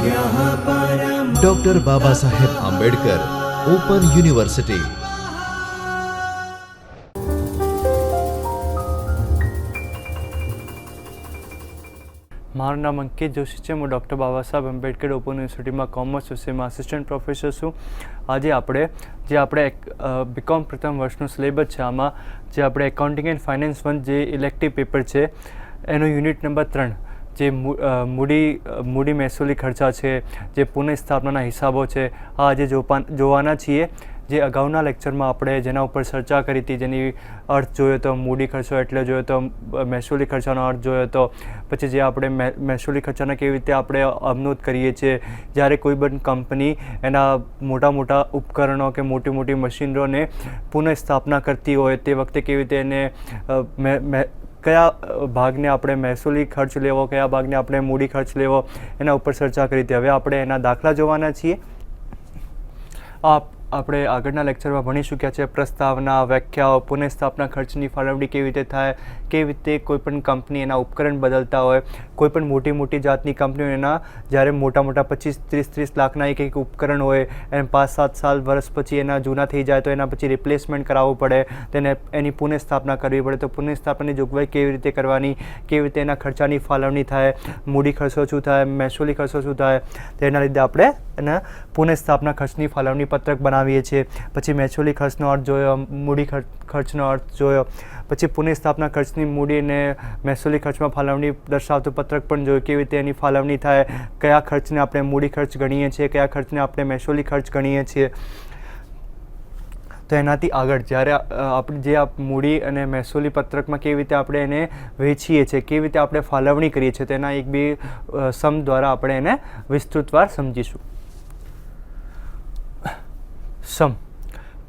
Doctor Baba Saheb Ambedkar open university. મારું નામ અંકિત જોશી છે। હું ડૉક્ટર બાબા સાહેબ આંબેડકર ઓપન યુનિવર્સિટીમાં કોમર્સ વિષયમાં આસિસ્ટન્ટ પ્રોફેસર છું। આજે આપણે બીકોમ પ્રથમ વર્ષનું સિલેબસ છે, આમાં જે આપણે એકાઉન્ટિંગ એન્ડ ફાઇનાન્સ 1 જે ઇલેક્ટિવ પેપર છે એનો યુનિટ નંબર 3 જે મૂડી મહેસૂલી ખર્ચા છે, જે પુનઃસ્થાપનાના હિસાબો છે, આ આજે જોવાના છીએ। જે અગાઉના લેક્ચરમાં આપણે જેના ઉપર ચર્ચા કરી હતી, જેની અર્થ જોયો તો મૂડી ખર્ચો એટલે જોયો તો મહેસૂલી ખર્ચાનો અર્થ જોયો તો પછી જે આપણે મહેસૂલી ખર્ચાના કેવી રીતે આપણે અવનોધ કરીએ છીએ જ્યારે કોઈ પણ કંપની એના મોટા મોટા ઉપકરણો કે મોટી મોટી મશીનરીઓને પુનઃસ્થાપના કરતી હોય તે વખતે કેવી રીતે એને કયા ભાગને આપણે મહેસૂલી ખર્ચ લેવો, કયા ભાગને આપણે મૂડી ખર્ચ લેવો, એના ઉપર ચર્ચા કરી હતી। હવે આપણે એના દાખલા જોવાના છીએ। આપણે આગળના લેક્ચરમાં ભણી ચૂક્યા છે પ્રસ્તાવના, વ્યાખ્યાઓ, પુનઃસ્થાપના ખર્ચની ફાળવણી કેવી રીતે થાય, કેવી રીતે કોઈપણ કંપની એના ઉપકરણ બદલતા હોય, કોઈપણ મોટી જાતની કંપનીઓ એના જ્યારે મોટા 25-30 લાખના એક ઉપકરણ હોય એને 5-7 સાલ વર્ષ પછી એના જૂના થઈ જાય તો એના પછી રિપ્લેસમેન્ટ કરાવવું પડે, તેને એની પુનઃસ્થાપના કરવી પડે। તો પુનઃસ્થાપનાની જોગવાઈ કેવી રીતે કરવાની, કેવી રીતે એના ખર્ચાની ફાળવણી થાય, મૂડી ખર્ચો શું થાય, મહેસૂલી ખર્ચો શું થાય, તેના લીધે આપણે એના પુનઃસ્થાપના ખર્ચની ફાળવણી પત્રક બનાવીએ છીએ। પછી મહેસૂલી ખર્ચનો અર્થ જોયો, મૂડી ખર્ચનો અર્થ જોયો, પછી પુનઃસ્થાપના ખર્ચની મૂડી અને મહેસૂલી ખર્ચમાં ફાળવણી દર્શાવતું પત્રક પણ જોયું, કેવી રીતે એની ફાળવણી થાય, કયા ખર્ચને આપણે મૂડી ખર્ચ ગણીએ છીએ, કયા ખર્ચને આપણે મહેસૂલી ખર્ચ ગણીએ છીએ। તો એનાથી આગળ જ્યારે આપણે જે મૂડી અને મહેસૂલી પત્રકમાં કેવી રીતે આપણે એને વેચીએ છીએ, કેવી રીતે આપણે ફાળવણી કરીએ છીએ, તેના એક બે સમ દ્વારા આપણે એને વિસ્તૃતવાર સમજીશું। સમ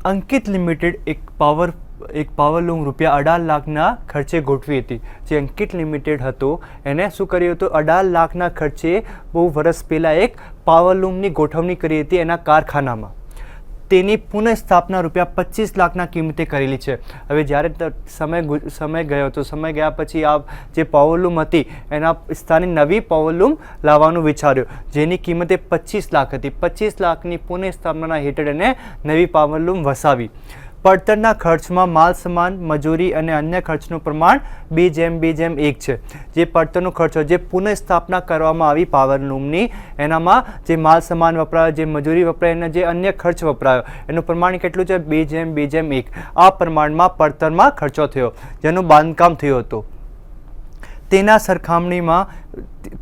અંકિત લિમિટેડ એક પાવરલૂમ ₹18 લાખના ખર્ચે ગોઠવી હતી। જે અંકિત લિમિટેડ હતો એને શું કર્યું હતું, 18 લાખના ખર્ચે બહુ વર્ષ પહેલાં એક પાવરલૂમની ગોઠવણી કરી હતી એના કારખાનામાં। તેની પુનઃસ્થાપના ₹25 લાખના કિંમતે કરેલી છે। હવે જ્યારે સમય ગયો તો સમય ગયા પછી આ જે પાવરલૂમ હતી એના સ્થાને નવી પાવરલૂમ લાવવાનું વિચાર્યું, જેની કિંમતે 25 લાખ હતી। 25 લાખની પુનઃસ્થાપનાના હેઠળ એને નવી પાવરલૂમ વસાવી। પડતરના ખર્ચમાં માલ સામાન, મજૂરી અને અન્ય ખર્ચનું પ્રમાણ 2:1 છે। જે પડતરનો ખર્ચ જે પુનઃસ્થાપના કરવામાં આવી પાવરલૂમની, એનામાં જે માલ સામાન વપરાયો, જે મજૂરી વપરાય અને જે અન્ય ખર્ચ વપરાયો એનું પ્રમાણ કેટલું છે, 2:1। આ પ્રમાણમાં પડતરમાં ખર્ચો થયો જેનું બાંધકામ થયું હતું।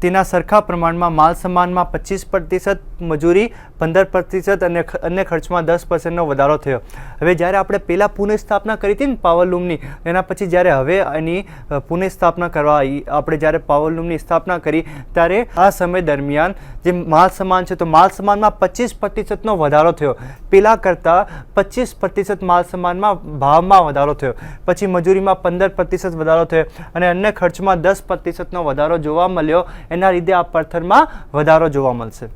તેના સરખા પ્રમાણમાં માલ સામાનમાં 25%, મજૂરી 15% અને અન્ય ખર્ચમાં 10%નો વધારો થયો। હવે જ્યારે આપણે પહેલાં પુનઃસ્થાપના કરી હતી ને પાવરલૂમની, એના પછી જ્યારે હવે એની પુનઃસ્થાપના કરવા આપણે જ્યારે પાવરલૂમની સ્થાપના કરી ત્યારે આ સમય દરમિયાન જે માલ સામાન છે તો માલ સામાનમાં 25%નો વધારો થયો। પહેલાં કરતાં 25% માલ સામાનમાં ભાવમાં વધારો થયો, પછી મજૂરીમાં 15% વધારો થયો અને અન્ય ખર્ચમાં 10%નો વધારો જોવા મળ્યો। એના લીધે આ પડતરમાં વધારો જોવા મળશે।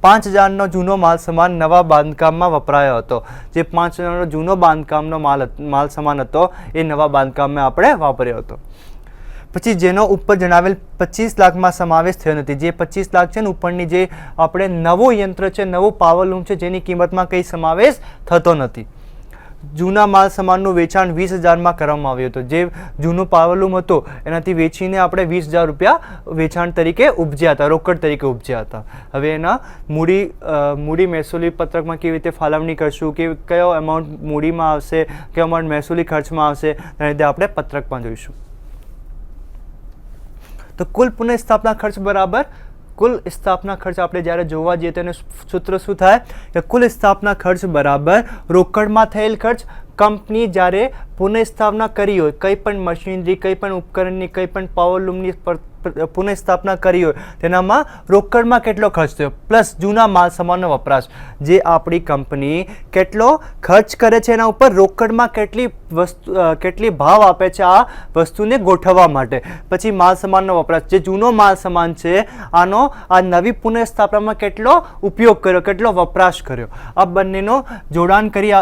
5000નો જૂનો માલ સામાન નવા બાંધકામમાં વપરાયો હતો। જે 5000નો જૂનો બાંધકામનો માલ સામાન હતો એ નવા બાંધકામમાં આપણે વાપર્યો હતો। પછી જેનો ઉપર જણાવેલ 25 લાખમાં સમાવેશ થયો નથી। જે 25 લાખ છે ને ઉપરની જે આપણે નવો યંત્ર છે, નવો પાવરલૂમ છે, જેની કિંમતમાં કંઈ સમાવેશ થતો નથી। જૂના માલ સામાનનું વેચાણ 20000માં કરવામાં આવ્યું હતું। જે જૂનું પાવરલૂમ હતો એનાથી વેચીને આપણે 20000 રૂપિયા વેચાણ તરીકે ઉપજ્યા હતા, રોકડ તરીકે ઉપજ્યા હતા। હવે એના મૂડી મહેસૂલી પત્રકમાં કેવી રીતે ફાળવણી કરશું, કે કયો અમાઉન્ટ મૂડીમાં આવશે, કયો અમાઉન્ટ મહેસૂલી ખર્ચમાં આવશે, એના લીધે આપણે પત્રકમાં જોઈશું। તો કુલ પુનઃસ્થાપના ખર્ચ બરાબર કુલ સ્થાપના ખર્ચ આપણે જ્યારે જોવા જઈએ તો એનું સૂત્ર શું થાય કે કુલ સ્થાપના ખર્ચ બરાબર રોકડમાં થયેલ ખર્ચ। કંપની જ્યારે પુનઃસ્થાપના કરી હોય, કંઈ પણ મશીનરી, કંઈ પણ ઉપકરણની, કંઈ પણ પાવરલૂમની પુનઃસ્થાપના કરી હોય તેનામાં રોકડમાં કેટલો ખર્ચ થયો પ્લસ જૂના માલ સામાનનો વપરાશ। જે આપણી કંપની કેટલો ખર્ચ કરે છે એના ઉપર રોકડમાં કેટલી ભાવ આપે છે આ વસ્તુને ગોઠવવા માટે, પછી માલ સામાનનો વપરાશ, જે જૂનો માલ સામાન છે આનો આ નવી પુનઃસ્થાપનામાં કેટલો ઉપયોગ કર્યો, કેટલો વપરાશ કર્યો, આ બંનેનો જોડાણ કરી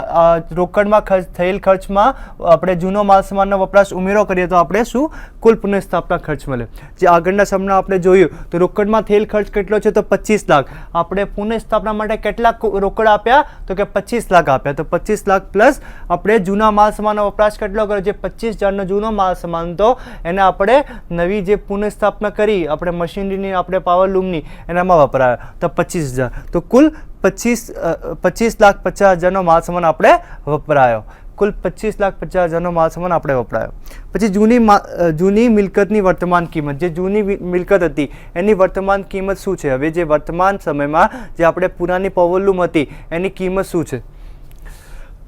રોકડમાં થયેલ ખર્ચમાં આપણે જૂનો માલ સામાનનો વપરાશ ઉમેરો કરીએ તો આપણે શું કુલ પુનઃસ્થાપના ખર્ચ મળે। જે આગળના સમમાં આપણે જોયું તો રોકડમાં થયેલ ખર્ચ કેટલો છે તો 25 લાખ. આપણે પુનઃસ્થાપના માટે કેટલા રોકડ આપ્યા તો કે 25 લાખ આપ્યા. તો 25 લાખ પ્લસ આપણે જૂના માલ સામાનનો વપરાશ કેટલો કર્યો, જે 25,000નો જૂનો માલ સામાન તો એને આપણે નવી જે પુનઃસ્થાપના કરી આપણે મશીનરીની આપણે પાવરલૂમની એનામાં વપરાયો તો 25,000. તો કુલ 25,50,000નો માલ સામાન આપણે વપરાયો. કુલ 25,50,000નો માલ સામાન આપણે વપરાયો. પછી જૂની મિલકતની વર્તમાન કિંમત, જે જૂની મિલકત હતી એની વર્તમાન કિંમત શું છે. હવે જે વર્તમાન સમયમાં જે આપણે પુરાની પાવરલૂમ હતી એની કિંમત શું છે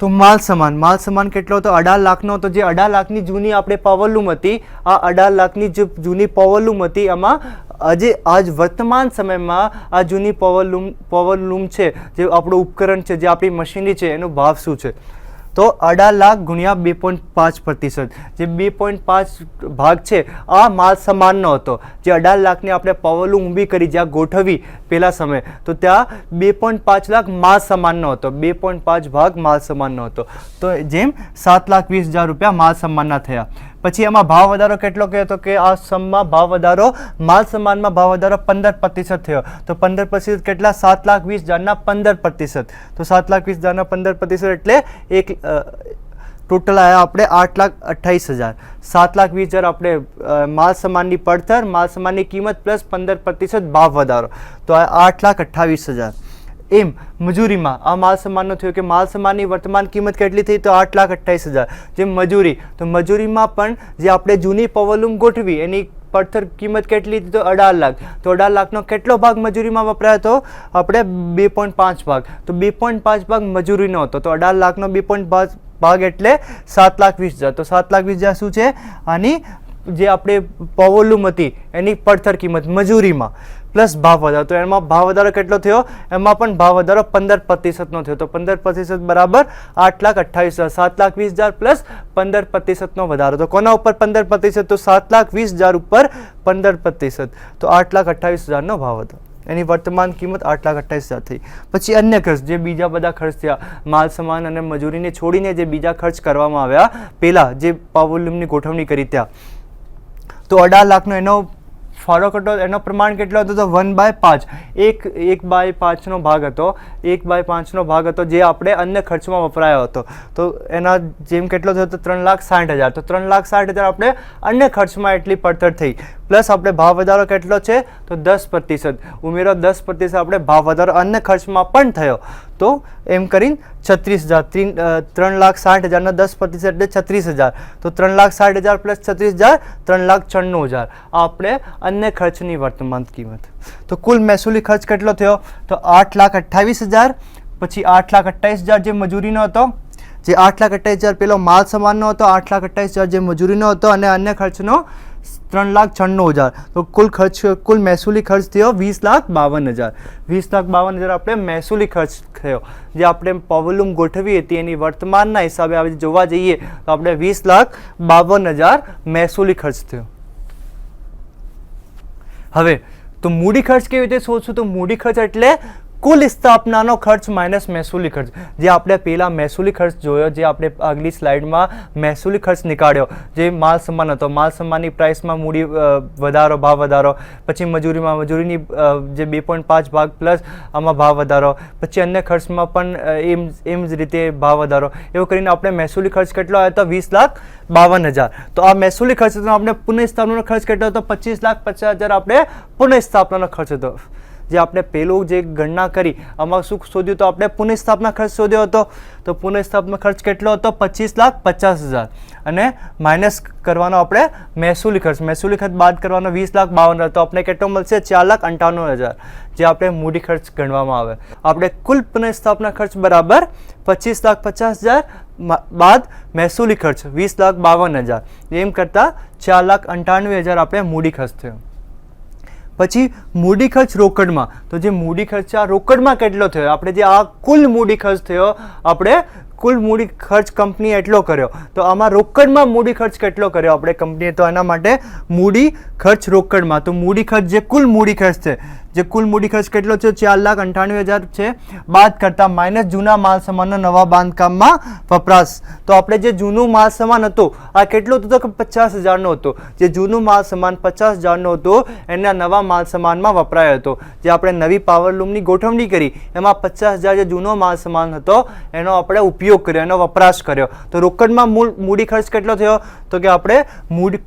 તો માલ સામાન કેટલો હતો 18 લાખનો હતો. જે 18 લાખની જૂની આપણે પાવરલૂમ હતી, આ 18 લાખની જે જૂની પાવરલૂમ હતી એમાં આજ વર્તમાન સમયમાં આ જૂની પાવરલૂમ છે, જે આપણું ઉપકરણ છે, જે આપણી મશીનરી છે, એનો ભાવ શું છે તો 18 લાખ ગુણ્યા 2.5%. જે 2.5 ભાગ છે આ માલ સામાનનો હતો. જે 18 લાખની આપણે પાવરલૂમ ઊભી કરી, જ્યાં ગોઠવી પહેલા સમયે, તો ત્યાં 2.5 લાખ માલ સામાનનો હતો. 2.5 ભાગ માલ સામાનનો હતો. તો જેમ 7,20,000 રૂપિયા માલ સામાનના થયા. પછી એમાં ભાવ વધારો કેટલો કહેતો તો કે આ સમમાં ભાવ વધારો, માલ સામાનમાં ભાવ વધારો 15% થયો. તો 15% કેટલા 7,20,000ના 15%. તો 7,20,000ના 15% એટલે ટોટલ આવ્યા આપણે 8,28,000. 7,20,000 આપણે માલ સામાનની પડતર, માલ સામાનની કિંમત પ્લસ 15% ભાવ વધારો, તો આ 8,28,000. એમ મજૂરીમાં આ માલ સામાનનો થયો કે માલ સામાનની વર્તમાન કિંમત કેટલી થઈ તો 8,28,000. જેમ મજૂરી, તો મજૂરીમાં પણ જે આપણે જૂની પાવરલૂમ ગોઠવી એની પડતર કિંમત કેટલી હતી તો 18 લાખ. તો 18 લાખનો કેટલો ભાગ મજૂરીમાં વપરાયો તો આપણે 2.5 ભાગ. તો 2.5 ભાગ મજૂરીનો હતો. તો 18 લાખનો 2.5 ભાગ એટલે 7,20,000. તો 7,20,000 શું છે, આની જે આપણે પાવરલૂમ હતી એની પડતર કિંમત મજૂરીમાં પ્લસ ભાવ વધારો. તો એમાં ભાવ વધારો કેટલો થયો, એમાં પણ ભાવ વધારો 15%નો થયો. તો 15% બરાબર 8,28,000. 7,20,000 પ્લસ 15%નો વધારો. તો કોના ઉપર 15%? તો 7,20,000 ઉપર 15%. તો 8,28,000નો ભાવ હતો. એની વર્તમાન કિંમત 8,28,000 થઈ. પછી અન્ય ખર્ચ, જે બીજા બધા ખર્ચ થયા માલ સામાન અને મજૂરીને છોડીને જે બીજા ખર્ચ કરવામાં આવ્યા પહેલાં જે પાવરલૂમની ગોઠવણી કરી ત્યાં, તો 18 લાખનો એનો ફાળો કેટલો, એનો પ્રમાણ કેટલો હતો તો 1/5. 1/5નો ભાગ હતો. 1/5નો ભાગ હતો જે આપણે અન્ય ખર્ચમાં વપરાયો હતો. તો એના જેમ કેટલો થયો તો 3,60,000. તો 3,60,000 આપણે અન્ય ખર્ચમાં એટલી પડતર થઈ. પ્લસ આપણે ભાવ વધારો કેટલો છે તો 10% ઉમેરો. 10% આપણે ભાવ વધારો અન્ય ખર્ચમાં પણ થયો. તો એમ કરીને 36,000. 3,60,000ના 10% એટલે 36,000. તો 3,60,000 પ્લસ 36,000 3,94,000 આપણે અન્ય ખર્ચની વર્તમાન કિંમત. તો કુલ મહેસૂલી ખર્ચ કેટલો થયો તો 8,28,000. પછી 8,28,000 જે મજૂરીનો હતો, જે 8,28,000 પેલો માલ સામાનનો હતો, 8,28,000 જે મજૂરીનો હતો અને અન્ય ખર્ચનો 3,94,000. તો કુલ મહેસૂલી ખર્ચ થયો 20,52,000. 20,52,000 આપણે મહેસૂલી ખર્ચ થયો. જે આપણે પાવરલૂમ ગોઠવી હતી એની વર્તમાનના હિસાબે આપણે જોવા જઈએ તો આપણે 20,52,000 મહેસૂલી ખર્ચ થયો. હવે તો મૂડી ખર્ચ કેવી રીતે શોધશું? તો મૂડી ખર્ચ એટલે કુલ સ્થાપનાનો ખર્ચ માઇનસ મહેસૂલી ખર્ચ. જે આપણે પહેલા મહેસૂલી ખર્ચ જોયો, જે આપણે આગલી સ્લાઇડમાં મહેસૂલી ખર્ચ નીકાળ્યો, જે માલ સામાન હતો, માલ સામાનની પ્રાઇસમાં મૂડી વધારો, ભાવ વધારો, પછી મજૂરીની જે 2.5 ભાગ પ્લસ આમાં ભાવ વધારો, પછી અન્ય ખર્ચમાં પણ એમ જ રીતે ભાવ વધારો, એવું કરીને આપણે મહેસૂલી ખર્ચ કેટલો આવ્યો હતો 20,52,000. તો આ મહેસૂલી ખર્ચ હતો. આપણે પુનઃસ્થાપનાનો ખર્ચ કેટલો હતો 25,50,000 આપણે પુનઃસ્થાપનાનો ખર્ચ હતો. જે આપણે પેલું જે ગણના કરી આમાં શું શોધ્યું તો આપણે પુનઃસ્થાપના ખર્ચ શોધ્યો હતો. તો પુનઃસ્થાપના ખર્ચ કેટલો હતો 25,50,000 અને માઇનસ કરવાનો આપણે મહેસૂલી ખર્ચ. મહેસૂલી ખર્ચ બાદ કરવાનો 20,52,000. તો આપણે કેટલો મળશે 4,58,000 જે આપણે મૂડી ખર્ચ ગણવામાં આવે. આપણે કુલ પુનઃસ્થાપના ખર્ચ બરાબર 25,50,000 બાદ મહેસૂલી ખર્ચ 20,52,000. એમ કરતાં 4,98,000 આપણે મૂડી ખર્ચ થયો. પછી મૂડી ખર્ચ રોકડમાં. તો જે મૂડી ખર્ચ આ રોકડમાં કેટલો થયો, આપણે જે આ કુલ મૂડી ખર્ચ થયો આપણે કુલ મૂડી ખર્ચ કંપનીએ એટલો કર્યો, તો આમાં રોકડમાં મૂડી ખર્ચ કેટલો કર્યો આપણે કંપનીએ? તો એના માટે મૂડી ખર્ચ રોકડમાં, તો મૂડી ખર્ચ જે કુલ મૂડી ખર્ચ છે, જે કુલ મૂડી ખર્ચ કેટલો છે? 4,98,000 છે, બાદ કરતા માઇનસ જૂના માલ સામાનનો નવા બાંધકામમાં વપરાશ. તો આપણે જે જૂનું માલ સામાન હતો આ કેટલો હતો? તો કે 50,000નો હતો. જે જૂનું માલ સામાન 50,000નો હતો એના નવા માલ સામાનમાં વપરાયો હતો. જે આપણે નવી પાવરલૂમની ગોઠવણી કરી એમાં 50,000 જે જૂનો માલ સામાન હતો એનો આપણે ઉપયોગ કર્યો, એનો વપરાશ કર્યો. તો રોકડમાં મૂડી ખર્ચ કેટલો થયો? તો કે આપણે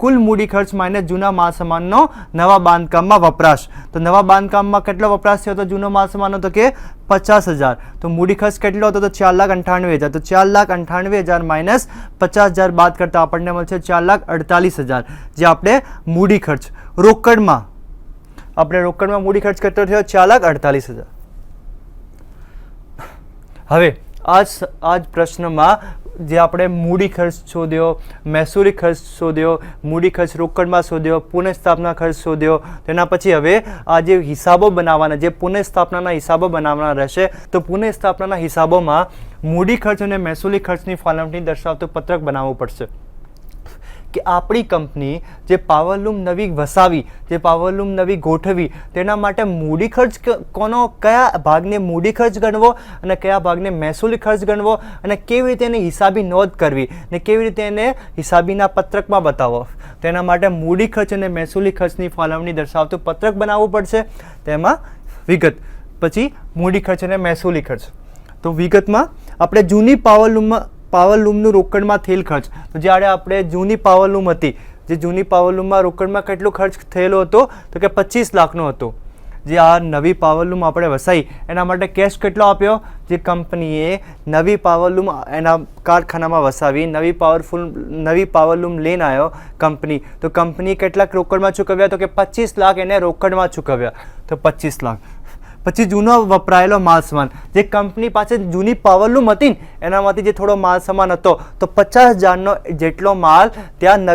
કુલ મૂડી ખર્ચ માઇનસ જૂના માલ સામાનનો નવા બાંધકામમાં વપરાશ. તો નવા બાંધકામમાં કેટલો વપરાશ થયો હતો જૂનો માલ સામાનનો? તો કે 50,000. તો મૂડી ખર્ચ કેટલો હતો? તો 4,98,000. તો 4,98,000 માઇનસ 50,000 બાદ કરતા આપણને મળશે 4,48,000. જે આપણે મૂડી ખર્ચ રોકડમાં મૂડી ખર્ચ કેટલો થયો? 4,48,000. હવે આ જ પ્રશ્નમાં જે આપણે મૂડી ખર્ચ શોધ્યો, મહેસૂલી ખર્ચ શોધ્યો, મૂડી ખર્ચ રોકડમાં શોધ્યો, પુનઃસ્થાપના ખર્ચ શોધ્યો, તેના પછી હવે આ જે હિસાબો બનાવવાના, જે પુનઃસ્થાપનાના હિસાબો બનાવવાના રહેશે. તો પુનઃસ્થાપનાના હિસાબોમાં મૂડી ખર્ચ અને મહેસૂલી ખર્ચની ફાળવણી દર્શાવતું પત્રક બનાવવું પડશે કે આપણી કંપની જે પાવરલૂમ નવી વસાવી, જે પાવરલૂમ નવી ગોઠવી, તેના માટે મૂડી ખર્ચ કયા ભાગને મૂડી ખર્ચ ગણવો અને કયા ભાગને મહેસૂલી ખર્ચ ગણવો, અને કેવી રીતે એને હિસાબી નોંધ કરવી અને કેવી રીતે એને હિસાબીના પત્રકમાં બતાવો. તેના માટે મૂડી ખર્ચ અને મહેસૂલી ખર્ચની ફાળવણી દર્શાવતું પત્રક બનાવવું પડશે. તેમાં વિગત, પછી મૂડી ખર્ચ અને મહેસૂલી ખર્ચ. તો વિગતમાં આપણે જૂની પાવરલૂમનું રોકડમાં થયેલ ખર્ચ. તો જ્યારે આપણે જૂની પાવરલૂમ હતી, જે જૂની પાવરલૂમમાં રોકડમાં કેટલો ખર્ચ થયેલો હતો? તો કે 25 લાખનો હતો. જે આ નવી પાવરલૂમ આપણે વસાઈ એના માટે કેશ કેટલો આપ્યો? જે કંપનીએ નવી પાવરલૂમ એના કારખાનામાં વસાવી, નવી પાવરલૂમ લઈને આવ્યો કંપની, તો કંપનીએ કેટલાક રોકડમાં ચૂકવ્યા? તો કે 25 લાખ એને રોકડમાં ચૂકવ્યા. તો 25 લાખ. પછી જૂનો વપરાયેલો માલ સામાન, જે કંપની પાસે જૂની પાવરલૂમ હતી ને એનામાંથી જે થોડો માલ સામાન હતો, તો 50,000નો જેટલો માલ ત્યાં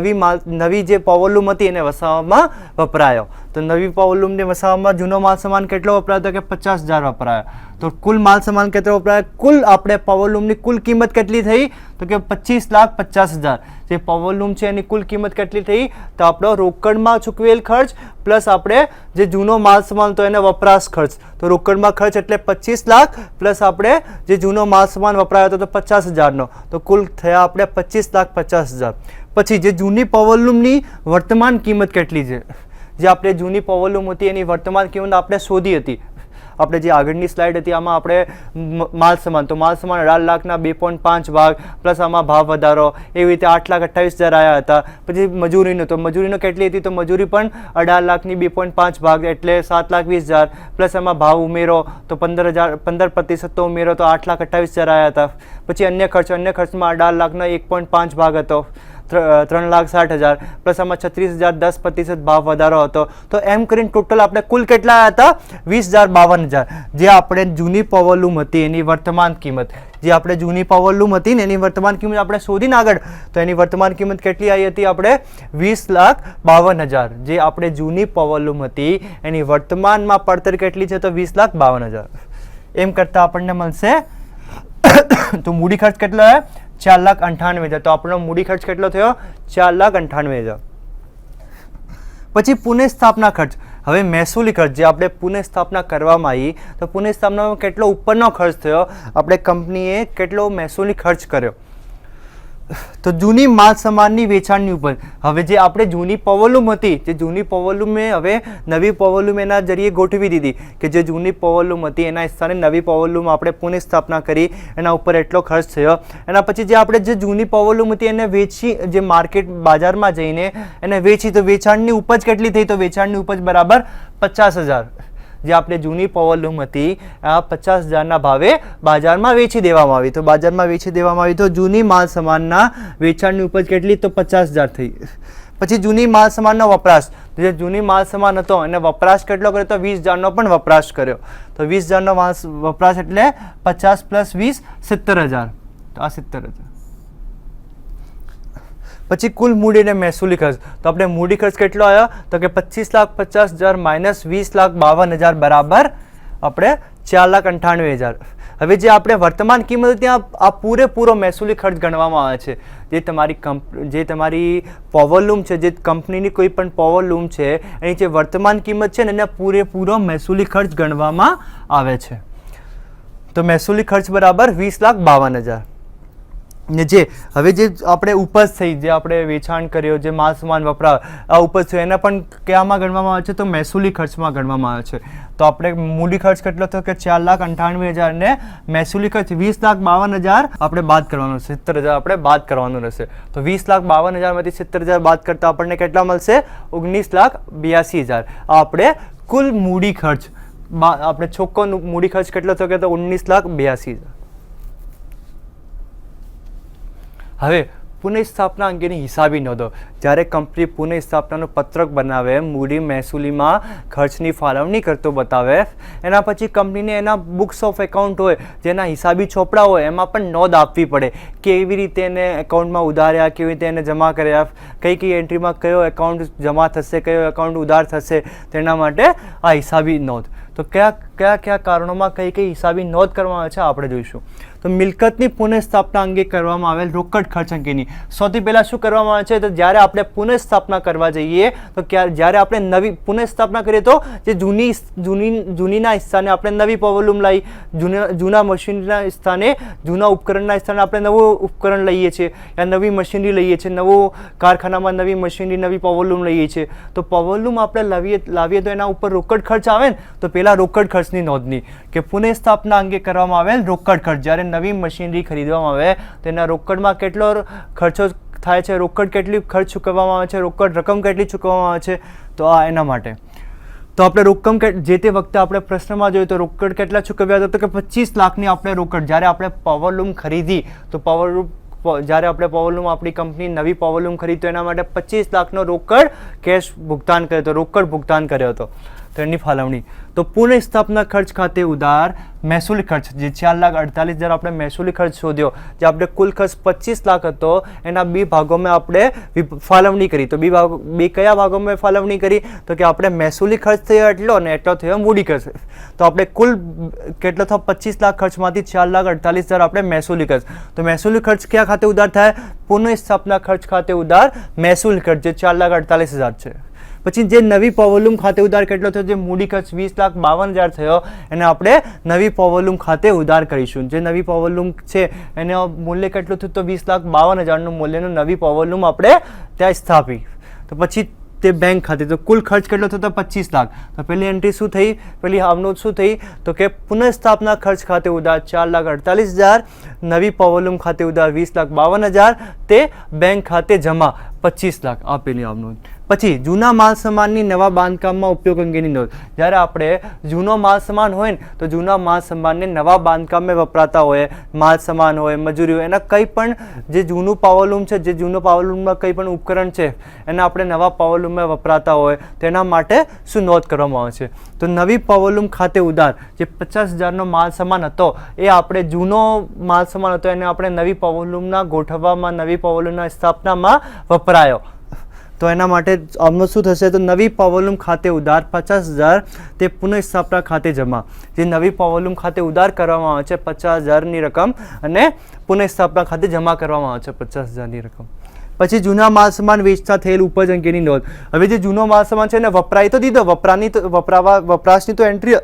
નવી જે પાવરલૂમ હતી એને વસાવવામાં વપરાયો. તો નવી પાવરલૂમને વસાવવામાં જૂનો માલ સામાન કેટલો વપરાયો? તો કે 50,000 વપરાયો. તો કુલ માલ સામાન કેટલો વપરાયો? કુલ આપણે પાવરલૂમની કુલ કિંમત કેટલી થઈ? તો કે 25,50,000. જે પાવરલૂમ છે એની કુલ કિંમત કેટલી થઈ? તો આપણો રોકડમાં ચૂકવેલ ખર્ચ પ્લસ આપણે જે જૂનો માલ સામાન હતો એને વપરાશ ખર્ચ. તો રોકડમાં ખર્ચ એટલે 25 લાખ પ્લસ આપણે જે જૂનો માલ સામાન વપરાયો હતો તો 50,000નો. તો કુલ થયા આપણે 25,50,000. પછી જે જૂની પાવરલૂમની વર્તમાન કિંમત કેટલી છે? જે આપણે જૂની પાવરલૂમ હતી એની વર્તમાન કિંમત આપણે શોધી હતી. આપણે જે આગળની સ્લાઇડ હતી આમાં આપણે માલ સામાન 18 લાખના 2.5 ભાગ પ્લસ આમાં ભાવ વધારો, એવી રીતે 8,28,000 આવ્યા હતા. પછી મજૂરીનો કેટલી હતી? તો મજૂરી પણ 18 લાખની 2.5 ભાગ એટલે 7,20,000 પ્લસ એમાં ભાવ ઉમેરો તો 15% તો ઉમેરો તો 8,28,000 આવ્યા હતા. પછી અન્ય ખર્ચમાં 18 લાખનો 1.5 ભાગ હતો, 3,60,000 પ્લસ આમાં 36,000 10% ભાવ વધારો હતો. તો એમ કરીને ટોટલ આપણે કુલ કેટલા હતા? 20,52,000. જે આપણે જૂની પાવરલૂમ હતી એની વર્તમાન કિંમત, જે આપણે જૂની પાવરલૂમ હતી ને એની વર્તમાન કિંમત આપણે શોધીને આગળ, તો એની વર્તમાન કિંમત કેટલી આવી હતી? આપણે 20,52,000. જે આપણે જૂની પાવરલૂમ હતી એની વર્તમાનમાં પડતર કેટલી છે? તો 20,52,000. એમ કરતા આપણને મળશે તો મૂડી ખર્ચ કેટલો છે? 4,98,000. તો આપણો મૂડી ખર્ચ કેટલો થયો? 4,98,000. પછી પુનઃસ્થાપના ખર્ચ. હવે મહેસૂલી ખર્ચ, જે આપણે પુનઃસ્થાપના કરવામાં આવી તો પુનઃસ્થાપનામાં કેટલો ઉપરનો ખર્ચ થયો? આપણે કંપનીએ કેટલો મહેસૂલી ખર્ચ કર્યો? તો જૂની માલ સામાનની વેચાણની ઉપર. હવે જે આપણે જૂની પાવરલૂમ હતી, જે જૂની પાવરલૂમ મેં હવે નવી પાવરલૂમ એના જરીએ ગોઠવી દીધી કે જે જૂની પાવરલૂમ હતી એના સ્થાને નવી પાવરલૂમ આપણે પુનઃસ્થાપના કરી, એના ઉપર એટલો ખર્ચ થયો. એના પછી જે આપણે જે જૂની પાવરલૂમ હતી એને વેચી, જે માર્કેટ બાજારમાં જઈને એને વેચી, તો વેચાણની ઉપજ કેટલી થઈ? તો વેચાણની ઉપજ બરાબર 50,000. જે આપણે જૂની પાવરલૂમ હતી આ 50,000ના ભાવે બાજારમાં વેચી દેવામાં આવી. તો બાજારમાં વેચી દેવામાં આવી તો જૂની માલ સામાનના વેચાણની ઉપજ કેટલી? તો 50,000 થઈ. પછી જૂની માલ સામાનનો વપરાશ, જે જૂની માલ સામાન હતો એને વપરાશ કેટલો કર્યો? તો 20,000નો પણ વપરાશ કર્યો. તો 20,000નો વપરાશ એટલે 50 + 20 70,000. તો આ 70,000. પછી કુલ મૂડી અને મહેસૂલી ખર્ચ. તો આપણે મૂડી ખર્ચ કેટલો આવ્યો? તો કે 25,50,000 માઇનસ 20,52,000 બરાબર આપણે 4,98,000. હવે જે આપણે વર્તમાન કિંમત ત્યાં આ પૂરેપૂરો મહેસૂલી ખર્ચ ગણવામાં આવે છે. જે તમારી પાવરલૂમ છે, જે કંપનીની કોઈ પણ પાવરલૂમ છે, એની જે વર્તમાન કિંમત છે ને એને પૂરેપૂરો મહેસૂલી ખર્ચ ગણવામાં આવે છે. તો મહેસૂલી ખર્ચ બરાબર 20,52,000. ને જે હવે જે આપણે ઉપજ થઈ, જે આપણે વેચાણ કર્યો, જે માલ સામાન વપરાયો, આ ઉપજ થયો, એના પણ કયામાં ગણવામાં આવે છે? તો મહેસૂલી ખર્ચમાં ગણવામાં આવે છે. તો આપણે મૂડી ખર્ચ કેટલો થયો કે 4,98,000 ને મહેસૂલી ખર્ચ 20,52,000 આપણે બાદ કરવાનો છે, 70,000 આપણે બાદ કરવાનું રહેશે. તો 20,52,000 માંથી 70,000 બાદ કરતા આપણને કેટલા મળશે? 19,82,000. આ આપણે કુલ મૂડી ખર્ચ, આપણે ચોખ્ખો મૂડી ખર્ચ કેટલો થયો કે 19,82,000. હવે પુનઃસ્થાપના અંગેની હિસાબી નોંધો. જ્યારે કંપની પુનઃસ્થાપનાનું પત્રક બનાવે, મૂડી મહેસૂલીમાં ખર્ચની ફાળવણી કરતો બતાવે, એના પછી કંપનીને એના બુક્સ ઓફ એકાઉન્ટ હોય, જેના હિસાબી ચોપડા હોય, એમાં પણ નોંધ આપવી પડે કે કેવી રીતે એને એકાઉન્ટમાં ઉધાર્યા, કેવી રીતે એને જમા કર્યા, કઈ કઈ એન્ટ્રીમાં કયો એકાઉન્ટ જમા થશે, કયો એકાઉન્ટ ઉધાર થશે, તેના માટે આ હિસાબી નોંધ. તો કયા કારણોમાં કઈ કઈ હિસાબી નોંધ કરવામાં આવે છે આપણે જોઈશું. તો મિલકતની પુનઃસ્થાપના અંગે કરવામાં આવેલ રોકડ ખર્ચ અંગેની સૌથી પહેલાં શું કરવામાં આવે છે? તો જ્યારે આપણે પુનઃસ્થાપના કરવા જઈએ, તો જ્યારે આપણે નવી પુનઃસ્થાપના કરીએ તો જે જૂનીના સ્થાને આપણે નવી પાવરલૂમ લાવી, જૂના મશીનના સ્થાને, જૂના ઉપકરણના સ્થાને આપણે નવું ઉપકરણ લઈએ છીએ, યા નવી મશીનરી લઈએ છીએ, નવો કારખાનામાં નવી મશીનરી, નવી પાવરલૂમ લઈએ છીએ. તો પાવરલૂમ આપણે લાવીએ તો એના ઉપર રોકડ ખર્ચ આવે ને, તો પહેલાં રોકડ ખર્ચની નોંધની કે પુનઃસ્થાપના અંગે કરવામાં આવેલ રોકડ ખર્ચ. જ્યારે નવી મશીનરી ખરીદવામાં આવે તો એના રોકડમાં કેટલો ખર્ચો થાય છે, રોકડ કેટલી ખર્ચ ચૂકવવામાં આવે છે, રોકડ રકમ કેટલી ચૂકવવામાં આવે છે, તો આ એના માટે. તો આપણે રકમ જે તે વખતે આપણે પ્રશ્નમાં જોયું તો રોકડ કેટલા ચૂકવ્યા હતા? તો કે 25 લાખની આપણે રોકડ. જ્યારે આપણે પાવરલૂમ ખરીદી તો જ્યારે આપણે પાવરલૂમ, આપણી કંપની નવી પાવરલૂમ ખરીદી તો એના માટે 25 લાખનો રોકડ કેશ ભુગતાન કર્યો હતો, રોકડ ભુગતાન કર્યો હતો. તો એની ફાળવણી. તો પુનઃસ્થાપના ખર્ચ ખાતે ઉધાર મહેસૂલી ખર્ચ, જે 4,48,000 આપણે મહેસૂલી ખર્ચ શોધ્યો, જે આપણે કુલ ખર્ચ 25 લાખ હતો, એના બે ભાગોમાં આપણે ફાળવણી કરી. તો બે કયા ભાગોમાં ફાળવણી કરી? તો કે આપણે મહેસૂલી ખર્ચ થયો એટલો અને એટલો થયો મૂડી ખર્ચ. તો આપણે કુલ કેટલો થયો? 25 લાખ ખર્ચમાંથી 4,48,000 આપણે મહેસૂલી ખર્ચ. તો મહેસૂલી ખર્ચ કયા ખાતે ઉધાર થાય? પુનઃસ્થાપના ખર્ચ ખાતે ઉધાર મહેસૂલી ખર્ચ, જે 4,48,000 છે. પછી જે નવી પાવરલૂમ ખાતે ઉધાર કેટલો થયો? જે મૂડી ખર્ચ 20,52,000 થયો, એને આપણે નવી પાવરલૂમ ખાતે ઉધાર કરીશું. જે નવી પાવરલૂમ છે એનું મૂલ્ય કેટલું થયું? તો 20,52,000નું મૂલ્યનું નવી પાવરલૂમ આપણે ત્યાં સ્થાપી. તો પછી તે બેંક ખાતે. તો કુલ ખર્ચ કેટલો થયો? 25 લાખ. તો પહેલી એન્ટ્રી શું થઈ? પહેલી આવનોંધ શું થઈ? તો કે પુનઃસ્થાપના ખર્ચ ખાતે ઉધાર 4,48,000, નવી પાવરલૂમ ખાતે ઉધાર 20,52,000, તે બેંક ખાતે જમા 25 લાખ. આ પેલી આવનોંધ. પછી જૂના માલ સામાનની નવા બાંધકામમાં ઉપયોગ અંગેની નોંધ. જ્યારે આપણે જૂનો માલ સામાન હોય ને, તો જૂના માલ સામાનને નવા બાંધકામમાં વપરાતા હોય, માલ સામાન હોય, મજૂરી હોય, એના કંઈ પણ જે જૂનું પાવરલૂમ છે, જે જૂનો પાવરલૂમમાં કંઈ પણ ઉપકરણ છે, એને આપણે નવા પાવરલૂમમાં વપરાતા હોય, તેના માટે શું નોંધ કરવામાં આવે છે? તો નવી પાવરલૂમ ખાતે ઉધાર જે 50,000નો માલ સામાન હતો, એ આપણે જૂનો માલ સામાન હતો, એને આપણે નવી પાવરલૂમના ગોઠવવામાં, નવી પાવરલૂમના સ્થાપનામાં વપરાયો. તો એના માટે આમનું શું થશે? તો નવી પાવરલૂમ ખાતે ઉધાર 50,000, તે પુનઃસ્થાપના ખાતે જમા. જે નવી પાવરલૂમ ખાતે ઉધાર કરવામાં આવે છે 50,000ની રકમ, અને પુનઃસ્થાપના ખાતે જમા કરવામાં આવે છે 50,000ની રકમ. પછી જૂના માલ સામાન વેચતા થયેલ ઉપજ અંગેની નોંધ. હવે જે જૂનો માલ સામાન છે એને વપરાય તો દીધો, વપરાશની તો એન્ટ્રી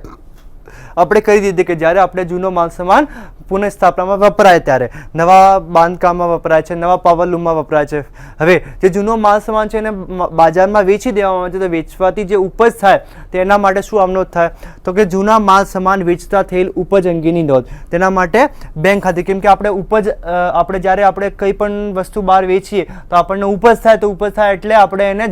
આપણે કરી દીધી કે જ્યારે આપણે જૂનો માલ સામાન પુનઃસ્થાપનામાં વપરાય ત્યારે, નવા બાંધકામમાં વપરાય છે, નવા પાવરલૂમમાં વપરાય છે. હવે જે જૂનો માલ સામાન છે એને બજારમાં વેચી દેવામાં આવે છે, તો વેચવાથી જે ઉપજ થાય તેના માટે શું આમનોંધ થાય? તો કે જૂના માલ સામાન વેચતા થયેલ ઉપજ અંગેની નોંધ. તેના માટે બેંક ખાતે, કેમ કે આપણે ઉપજ, આપણે જ્યારે આપણે કંઈ પણ વસ્તુ બહાર વેચીએ તો આપણને ઉપજ થાય, તો ઉપજ થાય એટલે આપણે એને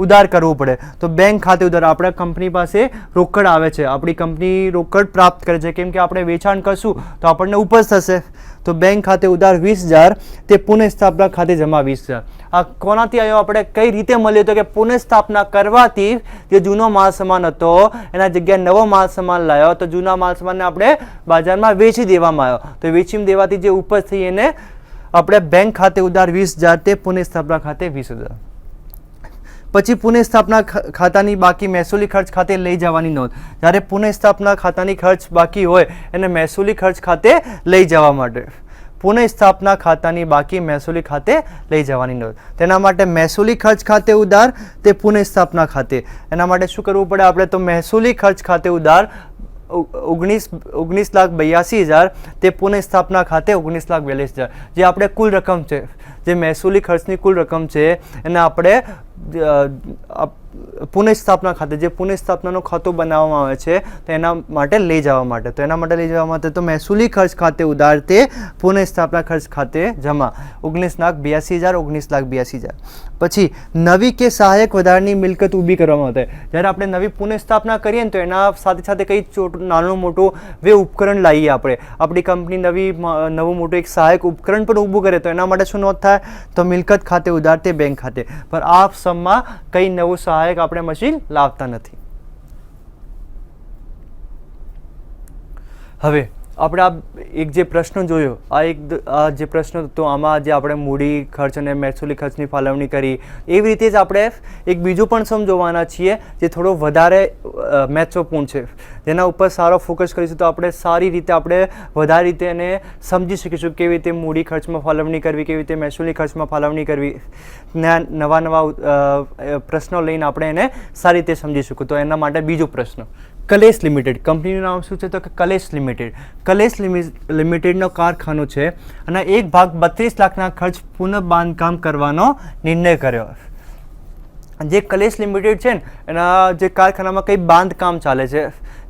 ઉધાર કરવું પડે. તો બેંક ખાતે ઉધાર, આપણા કંપની પાસે રોકડ આવે છે, આપણી કંપની રોકડ પ્રાપ્ત કરે છે, કેમ કે આપણે વેચાણ કરશું તો આપણને ઉપજ થશે. તો બેંક ખાતે ઉધાર 20,000, તે પુનઃસ્થાપના ખાતે જમા 20,000. આ કોનાથી આવ્યો? આપણે કઈ રીતે મળ્યો? તો કે પુનઃસ્થાપના કરવાથી જે જૂનો માલ સામાન હતો એના જગ્યાએ નવો માલ સામાન લાવ્યો, તો જૂના માલ સામાનને આપણે બજારમાં વેચી દેવામાં આવ્યો. તો વેચી દેવાથી જે ઉપજ થઈ એને આપણે બેંક ખાતે ઉધાર 20,000, તે પુનઃસ્થાપના ખાતે 20,000. પછી પુનઃસ્થાપના ખાતાની બાકી મહેસૂલી ખર્ચ ખાતે લઈ જવાની નોંધ. જ્યારે પુનઃસ્થાપના ખાતાની ખર્ચ બાકી હોય એને મહેસૂલી ખર્ચ ખાતે લઈ જવા માટે પુનઃસ્થાપના ખાતાની બાકી મહેસૂલી ખાતે લઈ જવાની નોંધ. તેના માટે મહેસૂલી ખર્ચ ખાતે ઉધાર તે પુનઃસ્થાપના ખાતે. એના માટે શું કરવું પડે આપણે? તો મહેસૂલી ખર્ચ ખાતે ઉધાર 19,82,000 તે પુનઃસ્થાપના ખાતે 19,42,000. જે આપણે કુલ રકમ છે, જે મહેસૂલી ખર્ચની કુલ રકમ છે એને આપણે પુનઃસ્થાપના ખાતે, જે પુનઃસ્થાપનાનું ખાતું બનાવવામાં આવે છે તો એના માટે લઈ જવા માટે, તો એના માટે લઈ જવા માટે તો મહેસૂલી ખર્ચ ખાતે ઉધાર તે પુનઃસ્થાપના ખર્ચ ખાતે જમા 19,82,000 19,82,000. પછી નવી કે સહાયક વધારાની મિલકત ઊભી કરવામાં આવે. જ્યારે આપણે નવી પુનઃસ્થાપના કરીએ ને તો એના સાથે સાથે કંઈ નાનું મોટું વે ઉપકરણ લાવીએ, આપણે આપણી કંપની નવું મોટું એક સહાયક ઉપકરણ પણ ઊભું કરે તો એના માટે શું નોંધ થાય? તો મિલકત ખાતે ઉધાર તે બેંક ખાતે. પણ આ સમમાં કંઈ નવું સહાયક આપણે મશીન લાવતા નથી. હવે આપણે આ એક જે પ્રશ્ન જોયો, આ જે પ્રશ્ન હતો આમાં જે આપણે મૂડી ખર્ચ અને મહેસૂલી ખર્ચની ફાળવણી કરી, એવી રીતે જ આપણે એક બીજું પણ સમજવાના છીએ જે થોડો વધારે મહત્વપૂર્ણ છે, જેના ઉપર સારો ફોકસ કરીશું તો આપણે સારી રીતે આપણે વધારે રીતે એને સમજી શકીશું કેવી રીતે મૂડી ખર્ચમાં ફાળવણી કરવી, કેવી રીતે મહેસૂલી ખર્ચમાં ફાળવણી કરવી. નવા પ્રશ્નો લઈને આપણે એને સારી રીતે સમજી શકું. તો એના માટે બીજો પ્રશ્ન, કલેશ લિમિટેડ કંપનીનું નામ શું છે? તો કે કલેશ લિમિટેડ. કલેશ લિમિટેડનો કારખાનો છે અને એક ભાગ 32 લાખના ખર્ચ પુનઃ બાંધકામ કરવાનો નિર્ણય કર્યો. જે કલેશ લિમિટેડ છે ને એના જે કારખાનામાં કંઈ બાંધકામ ચાલે છે,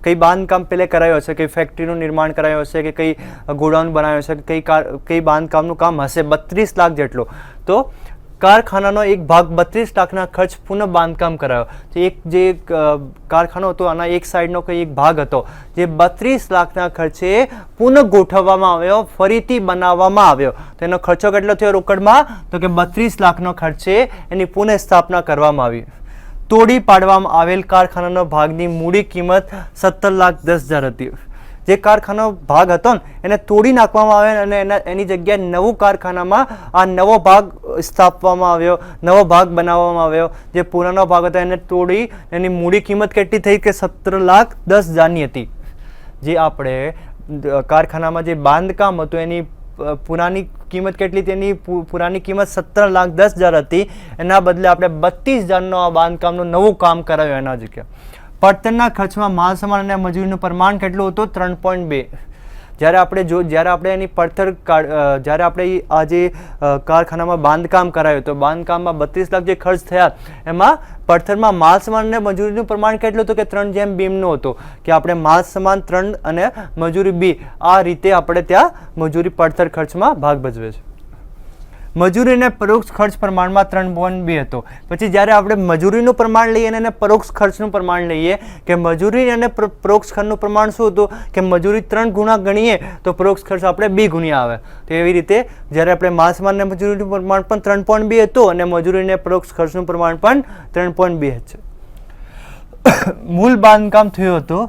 કંઈ બાંધકામ પહેલે કરાયો હશે, કંઈ ફેક્ટરીનું નિર્માણ કરાયું હશે કે કંઈ ગોડાઉન બનાવ્યું હશે, કંઈ બાંધકામનું કામ હશે 32 લાખ જેટલો. તો કારખાનાનો એક ભાગ 32 લાખના ખર્ચ પુનઃ બાંધકામ કરાયો. તો એક જે કારખાનો હતો આના એક સાઈડનો કંઈ એક ભાગ હતો જે 32 લાખના ખર્ચે પુનઃ ગોઠવવામાં આવ્યો, ફરીથી બનાવવામાં આવ્યો. તો એનો ખર્ચો કેટલો થયો રોકડમાં? તો કે 32 લાખનો ખર્ચે એની પુનઃ સ્થાપના કરવામાં આવી. તોડી પાડવામાં આવેલ કારખાનાનો ભાગની મૂડી કિંમત 17,10,000 હતી. જે કારખાનો ભાગ હતો ને એને તોડી નાખવામાં આવ્યો અને એની જગ્યાએ નવું કારખાનામાં આ નવો ભાગ સ્થાપવામાં આવ્યો, નવો ભાગ બનાવવામાં આવ્યો. જે પુરાનો ભાગ હતો એને તોડી એની મૂડી કિંમત કેટલી થઈ? કે 17,10,000 હતી. જે આપણે કારખાનામાં જે બાંધકામ હતું એની પુરાની કિંમત કેટલી? તેની પુરાની કિંમત 17,10,000 હતી. એના બદલે આપણે 32,000નો આ બાંધકામનું નવું કામ કરાવ્યું એના જગ્યાએ. પડતરના ખર્ચમાં માલ સામાન અને મજૂરીનું પ્રમાણ કેટલું હતું? 3.2. જ્યારે આપણે એની પડતર જ્યારે આપણે આ જે કારખાનામાં બાંધકામ કરાયું તો બાંધકામમાં 32 લાખ જે ખર્ચ થયા એમાં પડતરમાં માલ સામાન અને મજૂરીનું પ્રમાણ કેટલું હતું? કે 3:2 નું હતું. કે આપણે માલ સામાન 3 અને મજૂરી 2 આ રીતે આપણે ત્યાં મજૂરી પડતર ખર્ચમાં ભાગ ભજવે છે. મજૂરી અને પરોક્ષ ખર્ચ પ્રમાણમાં 3.2 હતો. પછી જ્યારે આપણે મજૂરીનું પ્રમાણ લઈએ અને પરોક્ષ ખર્ચનું પ્રમાણ લઈએ કે મજૂરી અને પરોક્ષ ખર્ચનું પ્રમાણ શું હતું? કે મજૂરી 3 ગુણા ગણીએ તો પરોક્ષ ખર્ચ આપણે 2 ગુણ્યા આવે. તો એવી રીતે જ્યારે આપણે માલ સામાન અને મજૂરીનું પ્રમાણ પણ 3.2 હતું અને મજૂરી અને પરોક્ષ ખર્ચનું પ્રમાણ પણ 3.2 છે. મૂળ બાંધકામ થયું હતું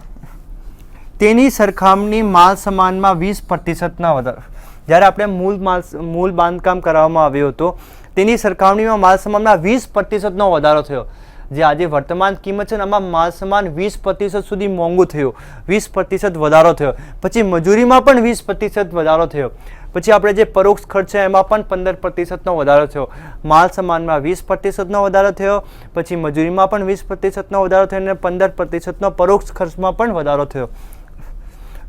તેની સરખામણી માલ સામાનમાં 20%ના વધારો. જ્યારે આપણે મૂળ બાંધકામ કરવામાં આવ્યો હતો તેની સરખામણીમાં માલ સામાનમાં 20%નો વધારો થયો. જે આજે વર્તમાન કિંમત છે એમાં માલ સામાન 20% સુધી મોંઘું થયું, 20% વધારો થયો. પછી મજૂરીમાં પણ 20% વધારો થયો. પછી આપણે જે પરોક્ષ ખર્ચ છે એમાં પણ 15%નો વધારો થયો. માલ સામાનમાં 20%નો વધારો થયો, પછી મજૂરીમાં પણ 20%નો વધારો થયો અને 15%નો પરોક્ષ ખર્ચમાં પણ વધારો થયો.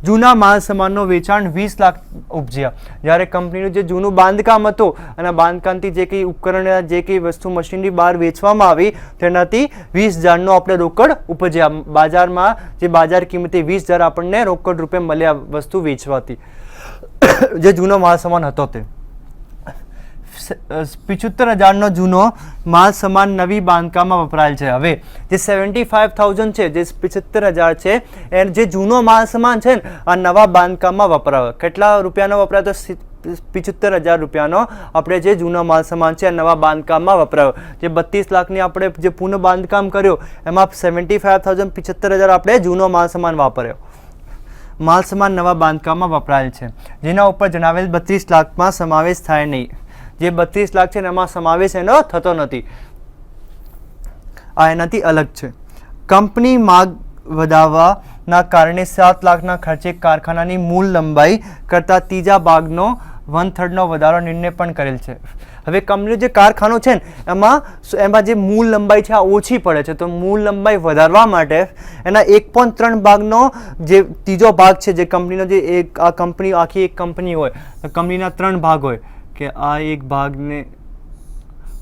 જૂના માલ સામાનનું વેચાણ 20 લાખ ઉપજ્યા. જ્યારે કંપનીનું જે જૂનું બાંધકામ હતું અને બાંધકામથી જે કંઈ ઉપકરણ જે કંઈ વસ્તુ મશીનરી બહાર વેચવામાં આવી તેનાથી 20,000નો આપણે રોકડ ઉપજ્યા. બજારમાં જે બાજાર કિંમતે 20,000 આપણને રોકડ રૂપે મળ્યા વસ્તુ વેચવાથી, જે જૂનો માલ સામાન હતો તે. 75,000નો જૂનો માલ સામાન નવી બાંધકામમાં વપરાયેલ છે. હવે જે 75,000 છે, જે 75,000 છે એ જે જૂનો માલ સામાન છે ને આ નવા બાંધકામમાં વપરાયો. કેટલા રૂપિયાનો વપરાયો? તો 75,000 રૂપિયાનો આપણે જે જૂનો માલ સામાન છે નવા બાંધકામમાં વપરાયો. જે 32 લાખની આપણે જે પુનઃ બાંધકામ કર્યો એમાં 75,000 75,000 આપણે જૂનો માલ સામાન વાપર્યો. માલ સામાન નવા બાંધકામમાં વપરાયેલ છે જેના ઉપર જણાવેલ 32 લાખમાં સમાવેશ થાય નહીં. જે 32 લાખ છે ને એમાં સમાવેશ એનો થતો નથી. આ એનાથી અલગ છે. કંપની માંગ વધારવાના કારણે 7 લાખના ખર્ચે કારખાનાની મૂળ લંબાઈ કરતાં ત્રીજા ભાગનો 1/3નો વધારો નિર્ણય પણ કરેલ છે. હવે કંપનીનો જે કારખાનો છે ને એમાં જે મૂળ લંબાઈ છે આ ઓછી પડે છે, તો મૂળ લંબાઈ વધારવા માટે એના 1.3 ભાગનો જે ત્રીજો ભાગ છે, જે કંપનીનો જે આ કંપની આખી એક કંપની હોય તો કંપનીના 3 ભાગ હોય કે આ એક ભાગને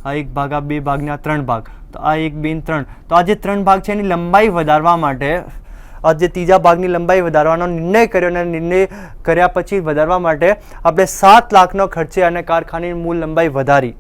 આ એક ભાગ, આ 2 ભાગને આ 3 ભાગ, તો આ 1 2 3, તો આ જે 3 ભાગ છે એની લંબાઈ વધારવા માટે આ જે ત્રીજા ભાગની લંબાઈ વધારવાનો નિર્ણય કર્યો અને નિર્ણય કર્યા પછી વધારવા માટે આપણે 7 લાખનો ખર્ચે અને કારખાનાની મૂળ લંબાઈ વધારી.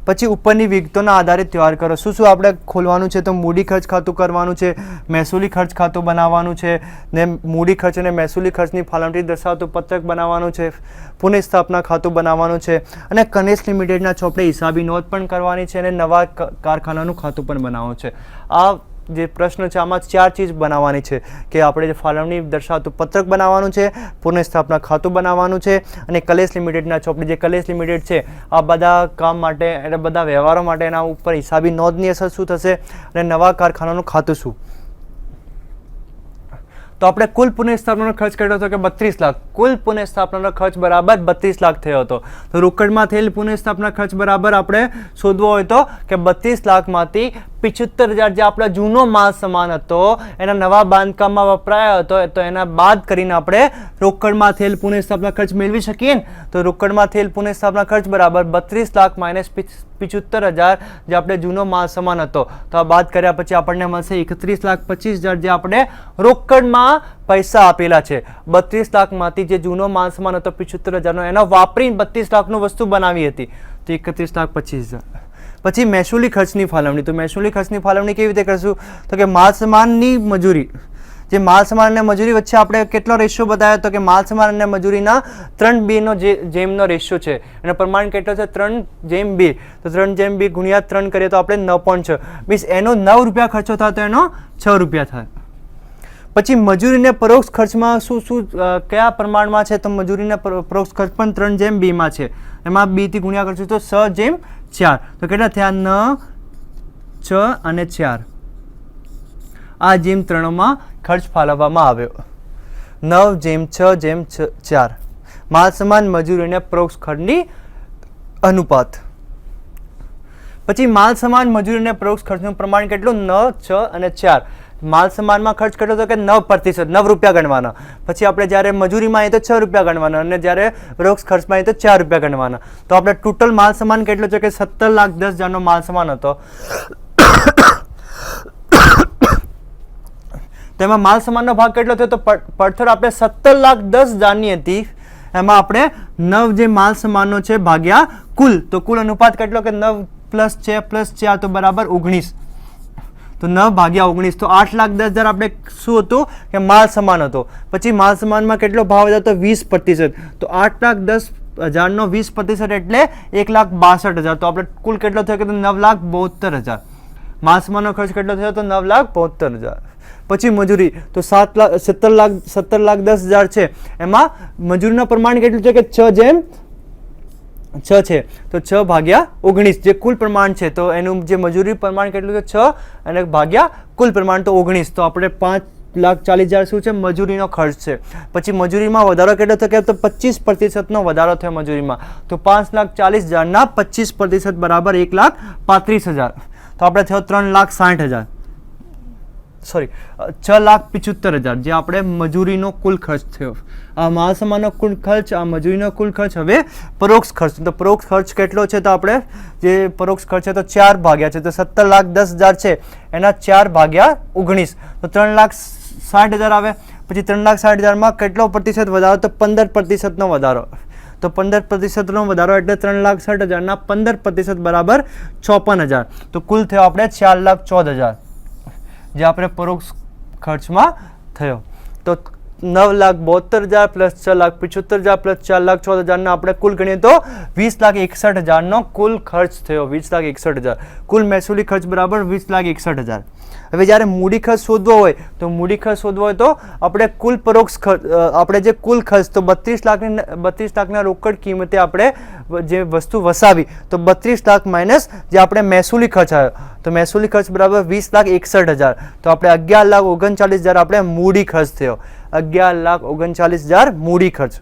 પછી ઉપરની વિગતોના આધારે તૈયાર કરો. શું શું આપણે ખોલવાનું છે? તો મૂડી ખર્ચ ખાતું કરવાનું છે, મહેસૂલી ખર્ચ ખાતું બનાવવાનું છે, ને મૂડી ખર્ચ અને મહેસૂલી ખર્ચની ફાળવણી દર્શાવતું પત્રક બનાવવાનું છે, પુનઃસ્થાપના ખાતું બનાવવાનું છે, અને કનેક્સ લિમિટેડના ચોપડે હિસાબી નોંધ પણ કરવાની છે, અને નવા કારખાનાનું ખાતું પણ બનાવવાનું છે. આ જે પ્રશ્ન છે આમાં 4 ચીજ બનાવવાની છે કે આપણે જે ફાળવણી દર્શાવતું પત્રક બનાવવાનું છે, પુનઃસ્થાપના ખાતું બનાવવાનું છે, અને કલેશ લિમિટેડના ચોપડી, જે કલેશ લિમિટેડ છે આ બધા કામ માટે એટલે બધા વ્યવહારો માટે એના ઉપર હિસાબી નોંધની અસર શું થશે અને નવા કારખાનાનું ખાતું શું. તો આપણે કુલ પુનઃસ્થાપનાનો ખર્ચ કર્યો હતો કે 32 લાખ. કુલ પુનઃસ્થાપનાનો ખર્ચ બરાબર 32 લાખ થયો હતો. તો રોકડમાં થયેલ પુનઃસ્થાપના ખર્ચ બરાબર આપણે શોધવો હોય તો કે 32 લાખમાંથી 75,000 જે આપણા જૂનો માલ સામાન હતો એના નવા બાંધકામમાં વપરાયો હતો, તો એના બાદ કરીને આપણે રોકડમાં થયેલ પુનઃસ્થાપના ખર્ચ મેળવી શકીએ ને. તો રોકડમાં થયેલ પુનઃસ્થાપના ખર્ચ બરાબર 32 લાખ માઇનસ 75,000 જે આપણે જૂનો માલ સામાન હતો, તો આ બાદ કર્યા પછી આપણને મળશે 31,25,000 જે આપણે રોકડમાં પૈસા આપેલા છે. 32 લાખમાંથી જે જૂનો માલ સામાન હતો 75,000નો એનો વાપરીને 32 લાખનું વસ્તુ બનાવી હતી, તો 31,25,000. પછી મહેસૂલી ખર્ચની ફાળવણી. તો મહેસૂલી ખર્ચની ફાળવણી કેવી રીતે કરશું? તો કે માલ સામાનની મજૂરી, જે માલ સામાન અને મજૂરી વચ્ચે આપણે કેટલો રેશિયો બતાવ્યો તો કે માલ સામાન અને મજૂરીના 3:2નો જેમનો રેશિયો છે, એનો પ્રમાણ કેટલો છે? 3:2. તો 3:2 ગુણ્યા 3 કરીએ તો આપણે 9.6, મીન્સ એનો 9 રૂપિયા ખર્ચો થાય તો એનો 6 રૂપિયા થાય. પછી મજૂરીને પરોક્ષ ખર્ચમાં શું શું કયા પ્રમાણમાં છે? તો મજૂરીને પરોક્ષ ખર્ચ પણ 3:2માં છે, એમાં 2 થી ગુણ્યા કરશું તો 6:4. તો કેટલા થયા? 9, 6 અને 4. આ જેમ 3માં ખર્ચ ફાળવવામાં આવ્યો. 9:6:4 માલ સામાન મજૂરી અને પરોક્ષ ખર્ચની અનુપાત. પછી માલ સામાન મજૂરી અને પરોક્ષ ખર્ચનું પ્રમાણ કેટલું? 9, 6 અને 4. માલ સામાનમાં ખર્ચ કેટલો હતો કે 9%, 9 રૂપિયા ગણવાના. પછી આપણે જ્યારે મજૂરીમાં આવીએ તો 6 રૂપિયા ગણવાના, અને જ્યારે પરોક્ષ ખર્ચમાં આવીએ તો 4 રૂપિયા ગણવાના. તો આપણે ટોટલ માલ સામાન કેટલો છે કે 17,10,000નો માલ સામાન હતો. તેમાં માલ સામાનનો ભાગ કેટલો થયો? તો પડતર આપણે 17,10,000ની હતી, એમાં આપણે 9 જે માલ સામાનનો છે ભાગ્યા કુલ, તો કુલ અનુપાત કેટલો કે 9 + 6 + 4 તો બરાબર 19. તો 9 ભાગ્યા 19, તો 8,10,000 આપણે શું હતું કે માલ સામાન હતો. પછી માલ સામાનમાં કેટલો ભાવ હતો? તો 20%. તો 8,10,000નો 20% એટલે 1,62,000. તો આપણે કુલ કેટલો થયો કે 9,72,000. માલ સામાનનો ખર્ચ કેટલો થયો? તો 9,72,000. પછી મજૂરી, તો 17,10,000 છે, એમાં મજૂરીનું પ્રમાણ કેટલું છે કે 6:6 છે, તો 6 ભાગ્યા 19 જે કુલ પ્રમાણ છે, તો એનું જે મજૂરી પ્રમાણ કેટલું છે? 6 અને ભાગ્યા કુલ પ્રમાણ તો 19. તો આપણે 5,40,000 શું છે? મજૂરીનો ખર્ચ છે. પછી મજૂરીમાં વધારો કેટલો થયો? તો 25%નો વધારો થયો મજૂરીમાં. તો 5,40,000ના 25% બરાબર 1,35,000. તો આપણે થયો 3,60,000, સોરી 6,75,000 જે આપણે મજૂરીનો કુલ ખર્ચ થયો. આ માલ સામાનનો કુલ ખર્ચ, આ મજૂરીનો કુલ ખર્ચ. હવે પરોક્ષ ખર્ચ. તો પરોક્ષ ખર્ચ કેટલો છે? તો આપણે જે પરોક્ષ ખર્ચ છે તો 4 ભાગ્યા છે, તો 17,10,000 છે એના 4 ભાગ્યા 19, તો 3,60,000 આવે. પછી 3,60,000માં કેટલો પ્રતિશત વધારો? તો 15%નો વધારો. તો 15%નો વધારો એટલે 3,60,000ના 15% બરાબર 54,000. તો કુલ થયો આપણે 4,14,000 જે આપણે પરોક્ષ ખર્ચમાં થયો. તો 9,72,000 + 6,75,000 + 4,14,000 આપણે કુલ ગણીએ તો 20,61,000નો કુલ ખર્ચ થયો. 20,61,000 કુલ મહેસૂલી ખર્ચ બરાબર 20,61,000. હવે જ્યારે મૂડી ખર્ચ શોધવો હોય તો મૂડી ખર્ચ શોધવો હોય તો આપણે કુલ પરોક્ષ ખર્ચ, આપણે જે કુલ ખર્ચ તો 32 લાખના રોકડ કિંમતે આપણે જે વસ્તુ વસાવી, તો 32 લાખ માઇનસ જે આપણે મહેસૂલી ખર્ચ આવ્યો, તો મહેસૂલી ખર્ચ બરાબર 20,61,000. તો આપણે 11,39,000 આપણે મૂડી ખર્ચ થયો. 11,39,000 મૂડી ખર્ચ.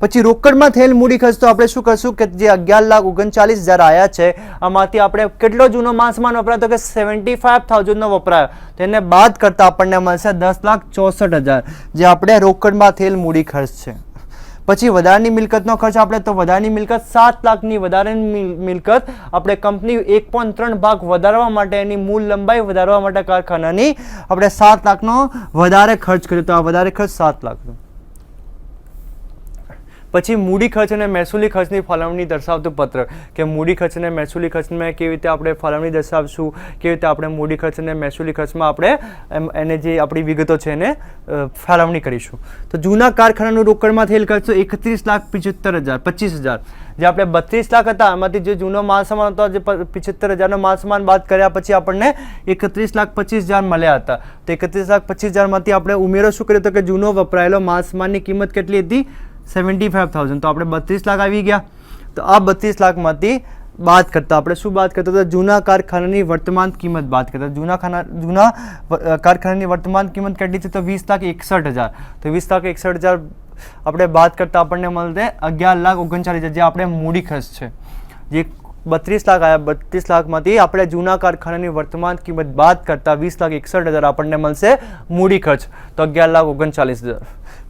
પછી રોકડમાં થયેલ મૂડી ખર્ચ તો આપણે શું કરશું કે જે 11,39,000 આવ્યા છે આમાંથી આપણે કેટલો જૂનો માલ સામાન વપરાયો તો કે 75,000નો વપરાયો, તો એને બાદ કરતા આપણને મળશે 10,64,000 જે આપણે રોકડમાં થયેલ મૂડી ખર્ચ છે. પછી વધારાની મિલકતનો ખર્ચ આપણે તો વધારાની મિલકત 7 લાખની વધારાની મિલકત આપણે કંપની 1.3 ભાગ વધારવા માટે એની મૂળ લંબાઈ વધારવા માટે કારખાનાની આપણે 7 લાખનો વધારે ખર્ચ કર્યો, તો આ વધારે ખર્ચ 7 લાખનો. પછી મૂડી ખર્ચ અને મહેસૂલી ખર્ચની ફાળવણી દર્શાવતું પત્રક કે મૂડી ખર્ચ અને મહેસૂલી ખર્ચમાં કેવી રીતે આપણે ફાળવણી દર્શાવશું, કેવી રીતે આપણે મૂડી ખર્ચ અને મહેસૂલી ખર્ચમાં આપણે એને જે આપણી વિગતો છે એને ફાળવણી કરીશું. તો જૂના કારખાનાનું રોકડમાં થયેલ ખર્ચ 31,75,000 જે આપણે 32 લાખ હતા એમાંથી જે જૂનો માલ સામાન હતો જે 75,000નો માલ સામાન બાદ કર્યા પછી આપણને 31,25,000 મળ્યા હતા. તો 31,25,000 માંથી આપણે ઉમેરો શું કર્યો તો કે જૂનો વપરાયેલો માલ સામાનની કિંમત કેટલી હતી 75,000. તો આપણે 32 લાખ આવી ગયા. તો આ 32 લાખમાંથી બાદ કરતા આપણે શું બાદ કરતા તો જૂના કારખાનાની વર્તમાન કિંમત બાદ કરતા. જૂના કારખાનાની વર્તમાન કિંમત કેટલી છે તો 20,61,000. તો 20,61,000 આપણે બાદ કરતા આપણને મળશે 11,39,000 જે આપણે મૂડી ખર્ચ છે. જે 32 લાખ આવ્યા 32 લાખમાંથી આપણે જૂના કારખાનાની વર્તમાન કિંમત બાદ કરતા 20,61,000 આપણને મળશે મૂડી ખર્ચ, તો 11,39,000.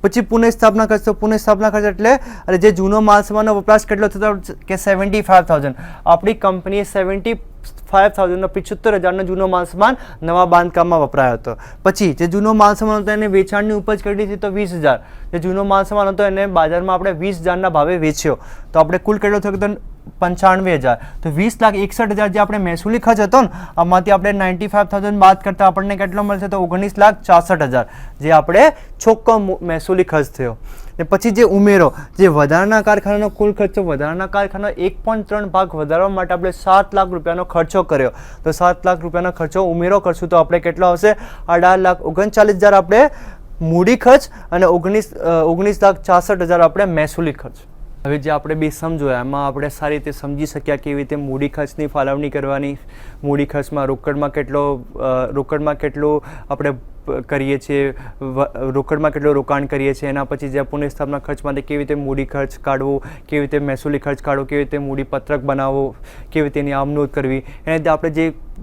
પછી પુનઃસ્થાપના ખર્ચ. તો પુનઃસ્થાપના ખર્ચ એટલે જે જૂનો માલ સામાનનો વપરાશ કેટલો થતો કે 75,000. આપણી કંપનીએ 75,000નો 75,000નો જૂનો માલ સામાન નવા બાંધકામમાં વપરાયો હતો. પછી જે જૂનો માલ સામાન હતો એને વેચાણની ઉપજ કેટલી હતી તો 20,000. જે જૂનો માલ સામાન હતો એને બજારમાં આપણે 20,000ના ભાવે વેચ્યો, તો આપણે કુલ કેટલો થયો તો 95,000. તો 20,61,000 જે આપણે મહેસૂલી ખર્ચ હતો ને આમાંથી આપણે 95,000 બાદ કરતા આપણને કેટલો મળશે તો 19,64,000 જે આપણે ચોખ્ખો મહેસૂલી ખર્ચ થયો. ને પછી જે ઉમેરો જે વધારાના કારખાનાનો કુલ ખર્ચો વધારાના કારખાના 1.3 ભાગ વધારવા માટે આપણે 7 લાખ રૂપિયાનો ખર્ચો કર્યો. તો 7 લાખ રૂપિયાનો ખર્ચો ઉમેરો કરશું તો આપણે કેટલો આવશે 18,39,000 આપણે મૂડી ખર્ચ અને 19,64,000 આપણે મહેસૂલી ખર્ચ. હવે જે આપણે બે સમ જોયા એમાં આપણે સારી રીતે સમજી શક્યા કેવી રીતે મૂડી ખર્ચની ફાળવણી કરવાની, મૂડી ખર્ચમાં રોકડમાં કેટલું આપણે કરીએ છીએ, રોકડમાં કેટલું રોકાણ કરીએ છીએ, એના પછી જે પુનઃસ્થાપના ખર્ચ માટે કેવી રીતે મૂડી ખર્ચ કાઢવું, કેવી રીતે મહેસૂલી ખર્ચ કાઢવો, કેવી રીતે મૂડી પત્રક બનાવવો, કેવી રીતે એની આમનોંધ કરવી, એને રીતે આપણે